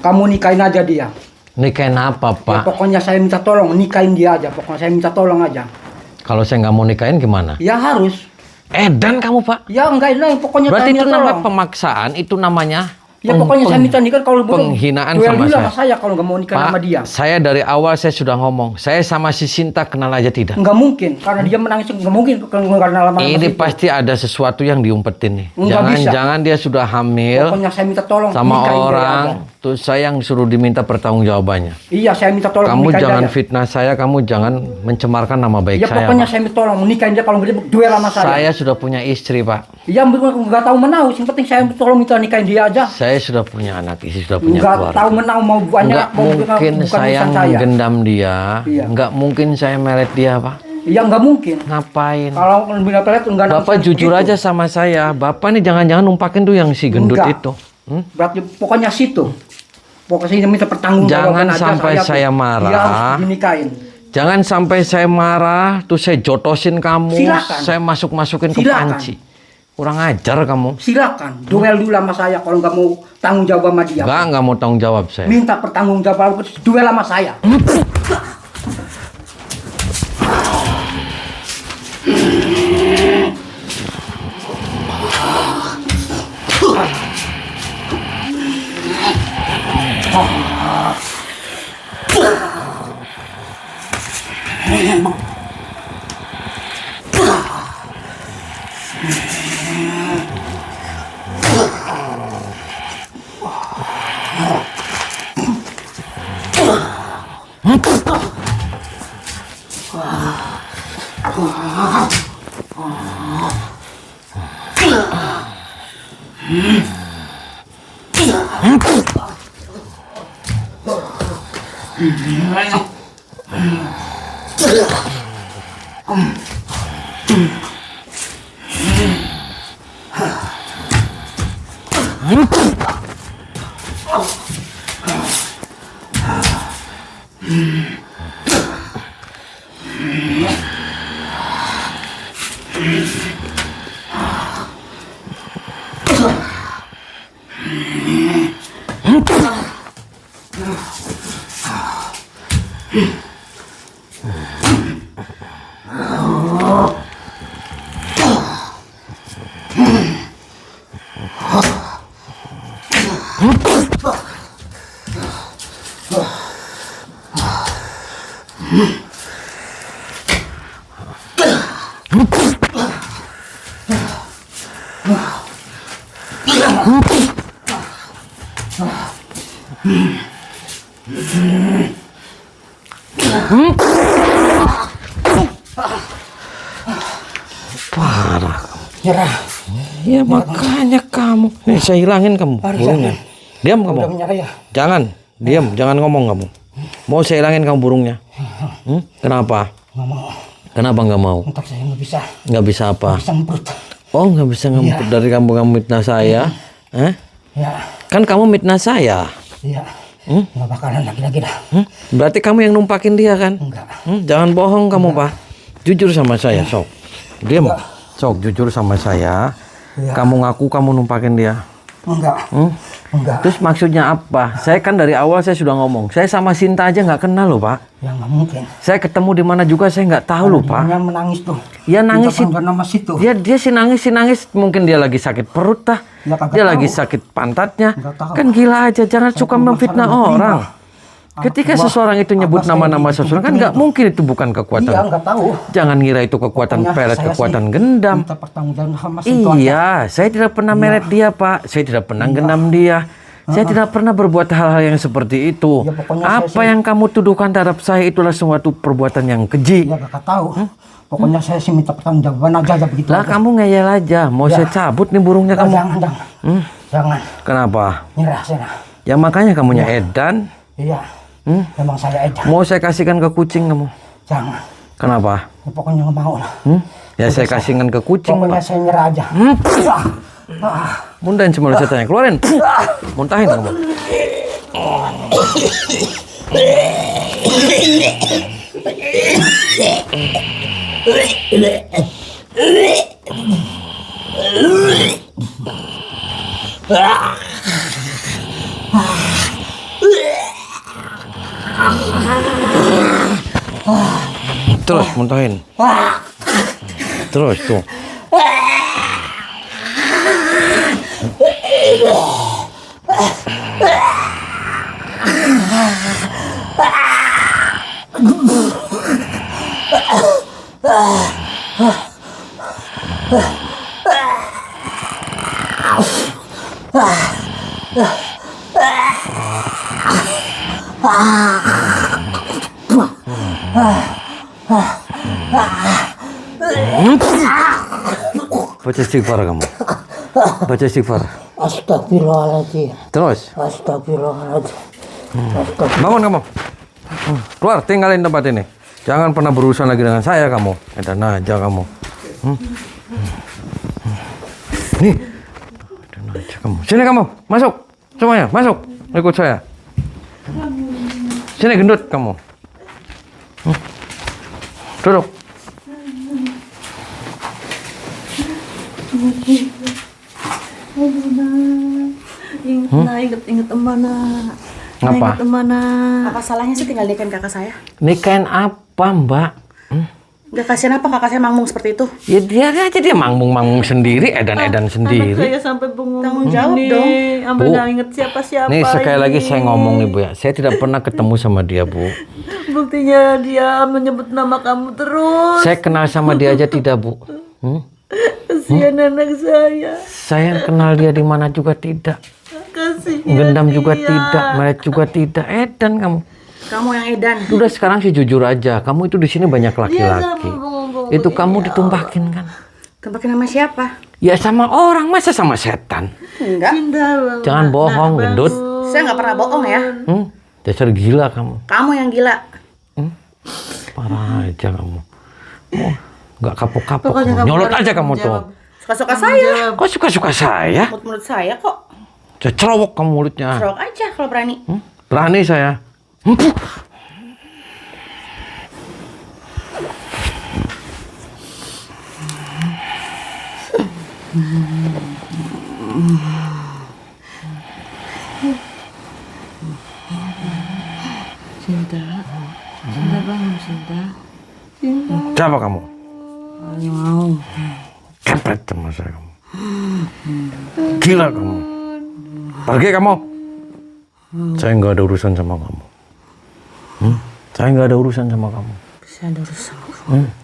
Kamu nikahin aja dia. Nikahin apa, Pak? Ya, pokoknya saya minta tolong, nikahin dia aja. Pokoknya saya minta tolong aja. Kalau saya nggak mau nikahin gimana? Ya harus. Edan kamu, Pak. Ya enggak, pokoknya Berarti saya itu minta namanya tolong. pemaksaan, itu namanya Ya pokoknya saya minta nikah kalau penghinaan duel sama dulu saya. saya kalau nggak mau nikah Pak, sama dia. saya dari awal saya sudah ngomong, saya sama si Sinta kenal aja tidak. Nggak mungkin, karena dia menangis nggak mungkin karena lama-lama Ini situ. pasti ada sesuatu yang diumpetin nih. Nggak bisa. Jangan dia sudah hamil Pokoknya saya minta tolong sama nikahin dia orang, aja. terus saya yang suruh diminta pertanggungjawabannya. Iya, saya minta tolong Kamu nikahin jangan dia. fitnah saya, kamu jangan mencemarkan nama baik Ya saya. pokoknya Pak. saya minta tolong nikahin dia kalau nggak dia duel sama saya. Saya sudah punya istri, Pak. Ya nggak tahu menau, yang penting saya tolong minta nikahin dia aja. Saya sudah punya anak, istri sudah punya Nggak keluarga. tahu menau mau banyak Nggak mau mungkin bukan saya urusan saya. menggendam dia. Iya. Nggak mungkin saya melet dia, Pak. Ya nggak mungkin. Ngapain? Kalau lebih pelet nggak Bapak jujur aja sama saya. Bapak nih jangan-jangan numpakin tuh yang si gendut Enggak. itu. Berarti pokoknya situ. Pokoknya saya minta pertanggungjawaban Jangan aja. sampai saya marah. Dia harus dinikahin. Jangan sampai saya marah, tuh saya jotosin kamu, Silakan. saya masuk-masukin ke Silakan. panci. Kurang ajar kamu. Silakan duel dulu sama saya kalau nggak mau tanggung jawab sama dia. Nggak mau tanggung jawab saya. Minta pertanggungjawaban duel sama saya. Parah. Nyerah. Ya makanya kamu. Nih saya hilangin kamu burungnya. Diam kamu. Udah menyerah ya. Jangan. Diam. Jangan ngomong kamu. Mau saya hilangin kamu burungnya. Kenapa? Nggak mau. Kenapa nggak mau? Entar saya nggak bisa. Nggak bisa apa? Bisa ngemprut. Oh nggak bisa ngempet dari kamu mitnah saya? Ya. Kan kamu mitnah saya. Iya. Nggak bakalan lagi-lagi dah. Berarti kamu yang numpakin dia kan? Enggak. Jangan bohong kamu, Pak. Jujur sama saya, sok. Diam. Sok, jujur sama saya. Iya. Kamu ngaku kamu numpakin dia. Enggak. Enggak. Terus maksudnya apa? Saya kan dari awal saya sudah ngomong. Saya sama Sinta aja nggak kenal loh, Pak. Ya nggak mungkin. Saya ketemu di mana juga saya nggak tahu loh, Pak. Dia menangis tuh. Ya nangis sih. Nama situ. Dia sih nangis. Mungkin dia lagi sakit perut dah. Ya, kagak Dia tahu. lagi sakit pantatnya. Nggak tahu. Kan gila aja. Jangan suka masalah memfitnah udah terima. orang. Ketika seseorang itu nyebut abah saya nama-nama gitu, seseorang kan nggak mungkin itu bukan kekuatan. Iya nggak tahu. Jangan ngira itu kekuatan Pokoknya pelet, saya kekuatan sih gendam. minta pertanggungjawaban sama situ aja. Iya, saya tidak pernah melet dia, Pak. Saya tidak pernah gendam dia. Saya tidak pernah berbuat hal-hal yang seperti itu. Ya, pokoknya Apa saya sih- yang kamu tuduhkan terhadap saya itulah suatu perbuatan yang keji. Ya nggak tahu. Pokoknya saya sih minta pertanggungjawaban aja begitu. Lah aja. kamu ngeyel aja. Mau Ya. saya cabut nih burungnya Nah, kamu. jangan. Jangan. Kenapa? Nyerah sana. Ya makanya kamunya edan. Iya. Memang saya edan. Mau saya kasihkan ke kucing kamu. Jangan. Kenapa? Ya, pokoknya nggak mau lah. Ya saya kasihkan ke kucing. Pokoknya Pak. saya nyerah aja. Muntahin semua saya tanya. Keluarin. Muntahin kamu. Terus muntahin. Terus tuh. Baca istighfar kamu. Baca istighfar. Astagfirullahaladzim. Terus. Astagfirullahaladzim. Bangun kamu. Keluar, tinggalin tempat ini. Jangan pernah berurusan lagi dengan saya kamu. Edan aja kamu. Nih. Edan aja kamu. Sini kamu, masuk. Semuanya, masuk. Ikut saya. Sini gendut kamu. Duduk. Ingat emana. Ngapa? Ingat emana. Apa salahnya sih tinggal nikahin kakak saya? Nikahin apa, Mbak? Gak kasihan apa kakak saya manggung seperti itu? Ya dia aja dia manggung-manggung sendiri, edan-edan sendiri. Saya sampai bengong. Tanggung jawab dong. Sampai Bu. nggak inget siapa-siapa. Nih sekali lagi ini. saya ngomong nih Bu ya, saya tidak pernah ketemu sama dia Bu. Buktinya dia menyebut nama kamu terus. Saya kenal sama dia aja tidak Bu. Kasihan anak saya. Saya kenal dia di mana juga tidak. Kasihan Gendam juga dia. tidak, melihat juga tidak. Edan kamu. Kamu yang edan. Udah sekarang sih jujur aja, kamu itu di sini banyak Dia laki-laki. sama bengong-bengong Itu ini. kamu ditumpakin kan? Tempakin nama siapa? Ya sama orang, masa sama setan? Enggak. Cinta banget. Jangan bohong, Nak gendut. bangun. Saya nggak pernah bohong ya. Dasar gila kamu. Kamu yang gila. Parah aja kamu. Oh, nggak kapok-kapok. Pokoknya kamu. kamu Nyolot harus aja kamu tuh. jawab. Suka-suka Tanggung saya. jawab. Kok suka-suka saya? Menurut saya kok. Saya cerowok kamu mulutnya. Serok aja kalau berani. Berani saya. Cinta. Cinta bangun cinta. Cinta. Siapa kamu? Mau. Kepret sama saya kamu. Gila kamu. Pergi kamu. Saya nggak ada urusan sama kamu. Saya nggak ada urusan sama kamu. Bisa ada urusan.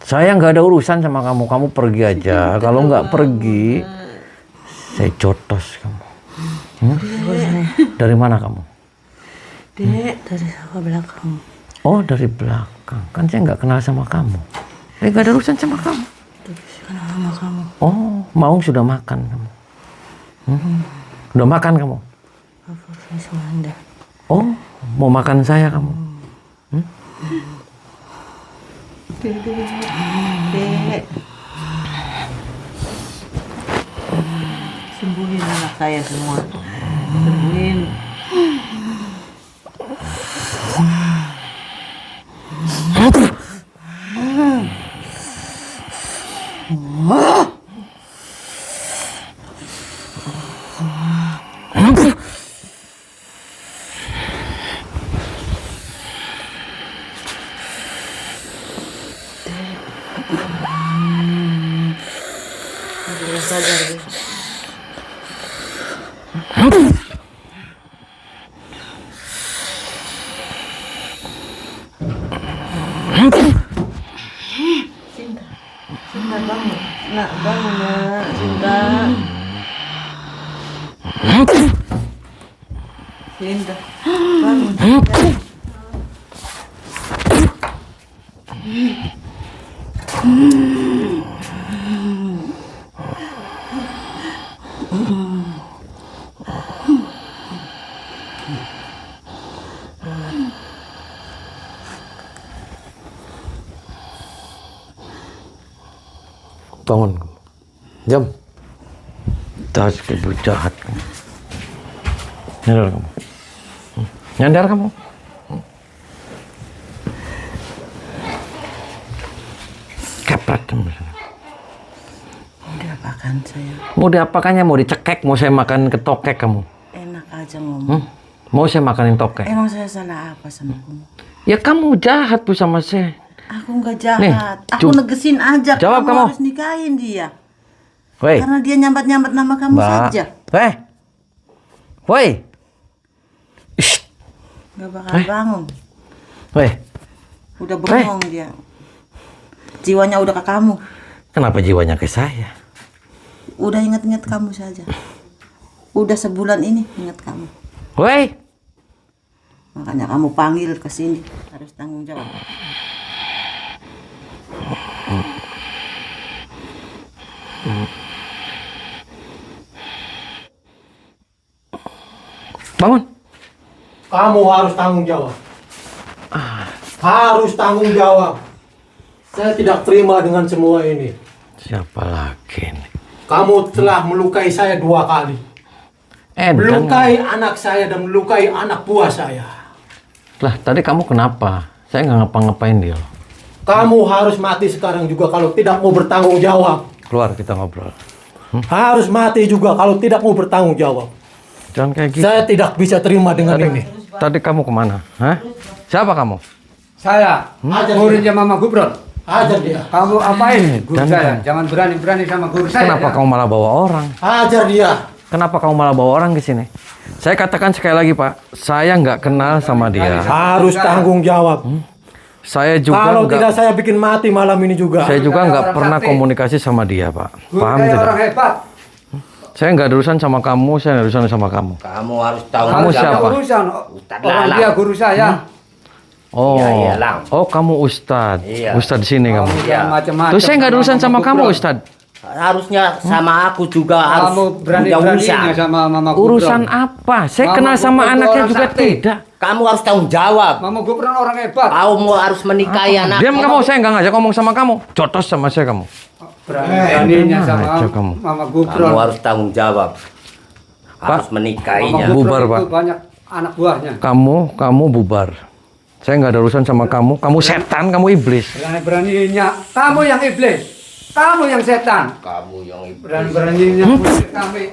Saya nggak ada urusan sama kamu. Kamu pergi aja. Kalau nggak pergi, saya jotos kamu. Dari mana kamu? Dek, dari sawah belakang. Oh, dari belakang. Kan saya nggak kenal sama kamu. Saya nggak ada urusan sama kamu. Kenal sama kamu. Oh, Maung sudah makan kamu. Udah makan kamu? Favoritnya Semanda. Oh, mau makan saya kamu? Dek. Sembuhin anak saya semua. Sembuhin. Sadar, Dek. Cinta. Cinta bangun. Nak bangun nak. Cinta. Cinta. Bangun. Bangun kamu. Jam. Tas ibu jahat kamu. Nyadar kamu. Nyadar kamu. Kepret kamu. Diapakan saya? Mau diapakannya? Mau dicekek? Mau saya makan ketokek kamu? Enak aja ngomong. Mau saya makanin tokek? Emang saya salah apa sama kamu? Ya kamu jahat Bu sama saya. Aku nggak jahat. Nih, Aku negesin aja. Jawab kamu. Harus nikahin dia. Woi. Karena dia nyambat-nyambat nama kamu saja. Woi. Shh. Gak bakal bangun. Woi. Udah bengong dia. Jiwanya udah ke kamu. Kenapa jiwanya ke saya? Udah inget-inget kamu saja. Udah sebulan ini inget kamu. Woi. Makanya kamu panggil ke sini. Harus tanggung jawab. Bangun. Kamu harus tanggung jawab. Harus tanggung jawab. Saya tidak terima dengan semua ini. Siapa lagi nih? Kamu telah melukai saya 2 kali. Melukai anak saya dan melukai anak buah saya. Lah, tadi kamu kenapa? Saya nggak ngapa-ngapain dia. Kamu harus mati sekarang juga kalau tidak mau bertanggung jawab. Keluar kita ngobrol. Harus mati juga kalau tidak mau bertanggung jawab. Jangan kayak gitu. Saya tidak bisa terima dengan ini. Tadi kamu kemana? Hah? Siapa kamu? Saya, muridnya Mama Gubron. Hajar dia. Kamu apain guru Dan- saya? Jangan berani-berani sama guru saya. Kenapa ya. kamu malah bawa orang? Hajar dia. Kenapa kamu malah bawa orang ke sini? Saya katakan sekali lagi, Pak. Saya nggak kenal sama dia. Harus tanggung jawab. Saya juga Kalau nggak. tidak saya bikin mati malam ini juga. Saya juga nggak Orang pernah sakti. komunikasi sama dia, Pak. Guru Paham saya tidak? orang hebat. Saya nggak ada urusan sama kamu. Saya nggak ada urusan sama kamu. Kamu harus tahu. Kamu Harus ada siapa? urusan. Ustadz Orang Lalang. dia guru saya. Oh, Iya, Lang. oh kamu Ustadz. Iya. Ustadz di sini kamu. Iya. Macam-macam. Terus saya nggak ada urusan sama kamu, Gubron. Ustadz. Harusnya sama aku juga harus Kamu punya berani-beraninya urusan. sama Mama Gubron. Urusan apa? Saya Mama kenal sama Gubron anaknya orang juga sakti. tidak. Kamu harus tanggung jawab. Mama Gubron orang hebat. Kamu harus menikahi anak. Diam kamu, saya nggak ngajak ngomong sama kamu. Jotos sama saya kamu. Berani-beraninya sama aja kamu. Mama Kamu Gubron. harus tanggung jawab. Harus Mama menikahinya. Bu- bubar, Gubron Pak. itu banyak anak buahnya. Kamu bubar. Saya nggak ada urusan sama kamu. Kamu setan, kamu iblis. Berani-beraninya. Kamu yang iblis. Kamu yang setan. Kamu yang iblis. Berani-beraninya murid kami.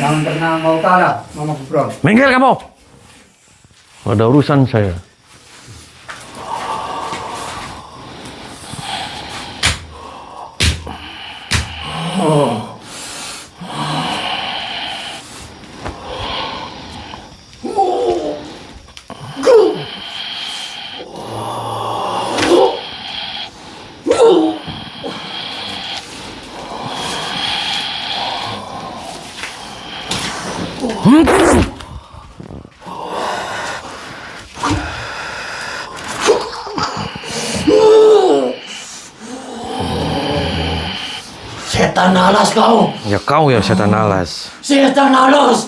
Jangan pernah mau kalah, Mama Gubron. Minggir kamu. Nggak ada urusan saya. Setan alas kau. Ya kau yang setan alas. Setan alas.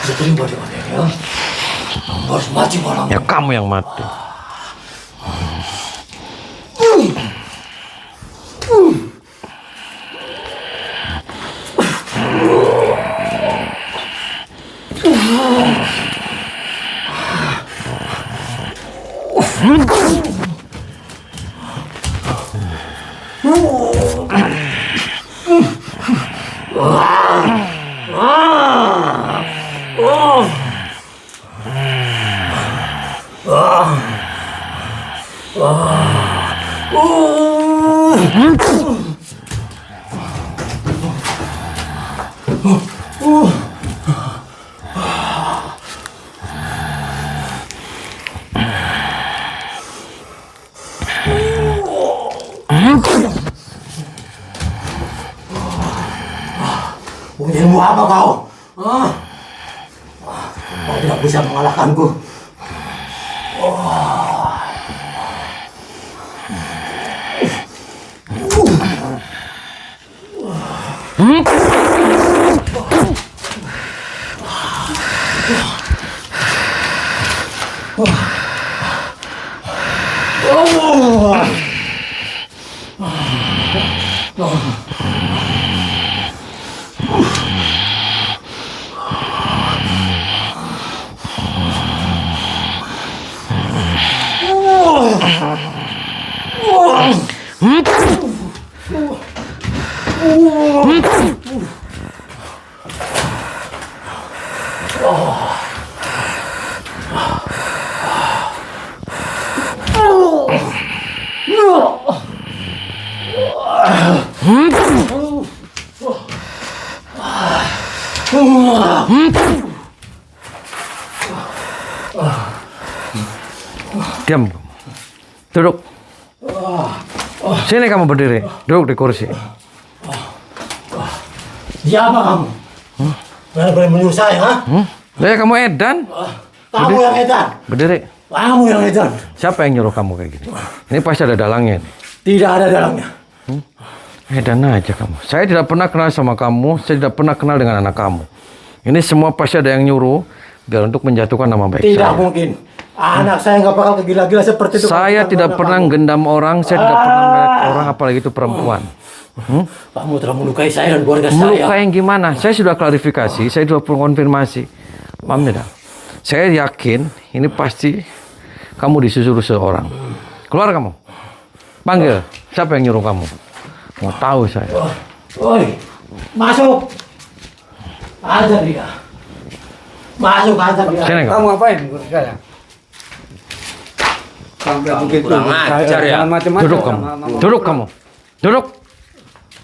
Bisa terima dengan ini ya. Kamu harus mati malam. Ya kamu yang mati. Punya ilmu apa kau? Hah? Kau tidak bisa mengalahkanku. Diam. Duduk. Sini kamu berdiri. Duduk di kursi. Siapa kamu? Berani menyuruh saya, ha? Ya kamu edan. Kamu yang edan. Berdiri. Kamu yang edan. Siapa yang nyuruh kamu kayak gini? Ini pasti ada dalangnya nih. Tidak ada dalamnya. Edan aja kamu. Saya tidak pernah kenal sama kamu. Saya tidak pernah kenal dengan anak kamu. Ini semua pasti ada yang nyuruh biar untuk menjatuhkan nama baik Tidak saya. mungkin. Anak saya nggak bakal kegila-gila seperti itu. Saya tidak pernah gendam orang. Saya tidak pernah melihat orang, apalagi itu perempuan. Kamu telah melukai saya dan keluarga saya. Melukai yang gimana? Saya sudah klarifikasi. Saya sudah konfirmasi. Paham tidak? Saya yakin ini pasti kamu disuruh seorang. Keluar kamu. Panggil. Siapa yang nyuruh kamu? Mau tahu saya. Oi, masuk. Ajar dia. Masuk ajar dia. Sini kamu. Kamu ngapain menurut saya? Sampai begitu. kurang ajar ya. Jangan macam-macam Duduk kamu. sama mama. Duduk kamu. Duduk.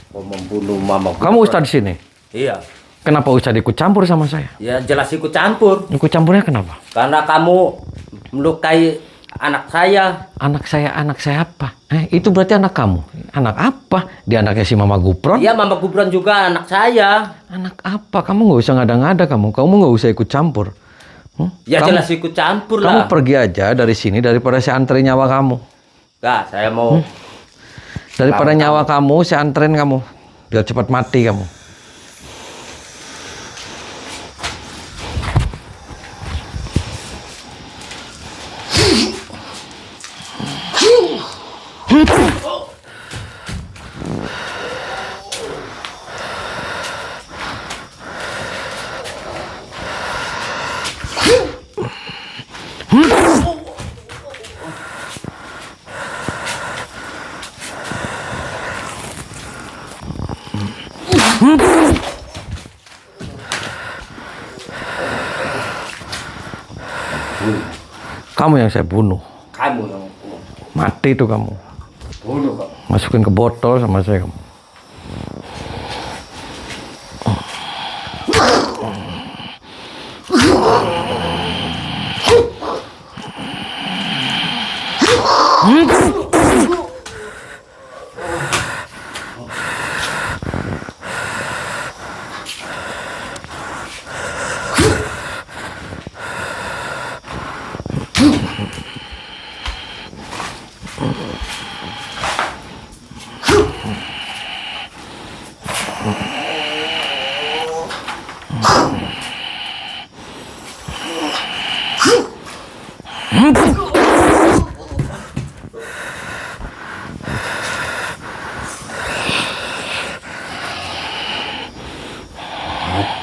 Kau membunuh mama. Kamu ustaz di sini. Iya. Kenapa ustaz ikut campur sama saya? Ya jelas ikut campur. Ikut campurnya kenapa? Karena kamu melukai anak saya. Anak saya apa? Itu berarti anak kamu. Anak apa? Dia anaknya si Mama Gupron? Iya, Mama Gubron juga anak saya. Anak apa? Kamu nggak usah ngada-ngada kamu. Kamu nggak usah ikut campur. Ya Kamu- jelas ikut campur Kamu lah. pergi aja dari sini daripada saya anterin nyawa kamu. Enggak, saya mau Daripada nyawa kamu, saya anterin kamu. Biar cepat mati kamu. Kamu yang saya bunuh. kamu yang bunuh. Mati itu kamu. Bunuh kok. Masukin ke botol sama saya kamu.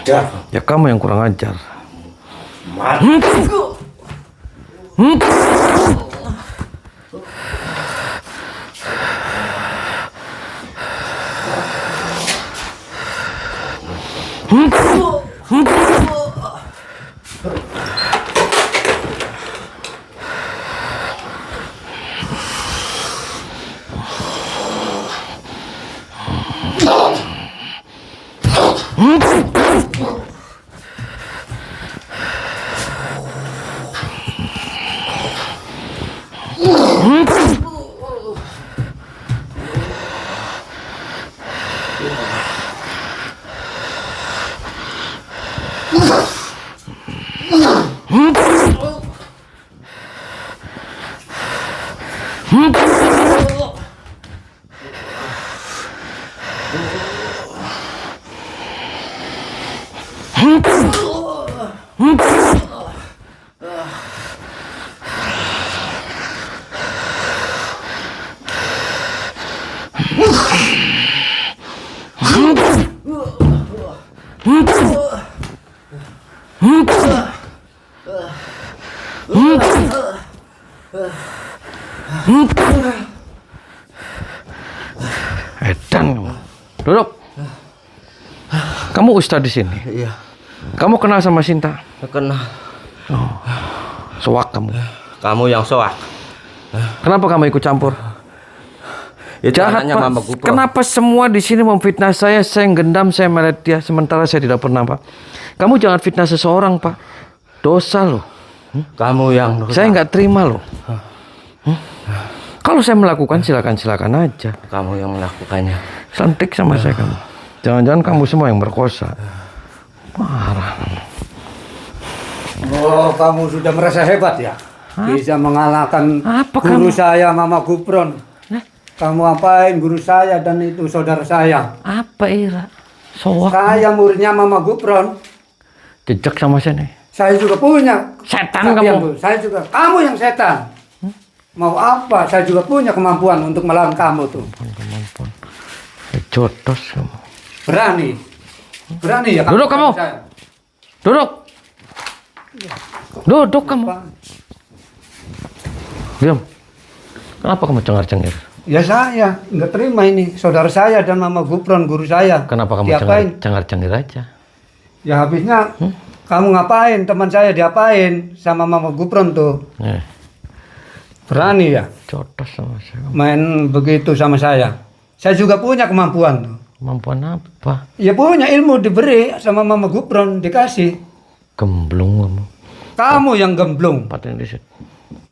Ajar. Ya kamu yang kurang ajar. Edan kamu. Duduk. Kamu ustad di sini. Iya. Kamu kenal sama Sinta? Kenal. Soak kamu. Kamu yang soak. Kenapa kamu ikut campur? Itu Jahat anaknya Pak. Mama Gupro. Kenapa semua di sini memfitnah saya gendam, saya melihat dia, sementara saya tidak pernah, Pak. Kamu jangan fitnah seseorang, Pak. Dosa loh. Kamu yang Saya nggak terima loh. Kalau saya melakukan silakan aja. Kamu yang melakukannya. Santik sama saya kamu. Jangan-jangan kamu semua yang berkosa. Marah. Oh, kamu sudah merasa hebat ya? Bisa mengalahkan Apa guru kamu? saya, Mama Gupron. Kamu apain guru saya dan itu saudara saya? Apa Ira? Soak. Saya muridnya Mama Gupron. Jejak sama saya nih. Saya juga punya. Setan Tapi kamu. saya juga. Kamu yang setan. Mau apa? Saya juga punya kemampuan untuk melawan kamu tuh. Kemampuan. Jotos kamu. Berani. Berani ya Duduk kamu. saya. Duduk. Duduk kamu. Diam. Kenapa kamu cengar-cengir? Ya saya nggak terima ini saudara saya dan Mama Gupron guru saya. Kenapa kamu Diapain? cengar-cengir aja? Ya habisnya kamu ngapain? Teman saya diapain sama Mama Gupron tuh? Berani ya Jotos sama saya. main begitu sama saya. Saya juga punya kemampuan tuh. Kemampuan apa? Ya punya ilmu diberi sama Mama Gupron dikasih. Gemblung kamu. Kamu yang gemblung. Paten di situ.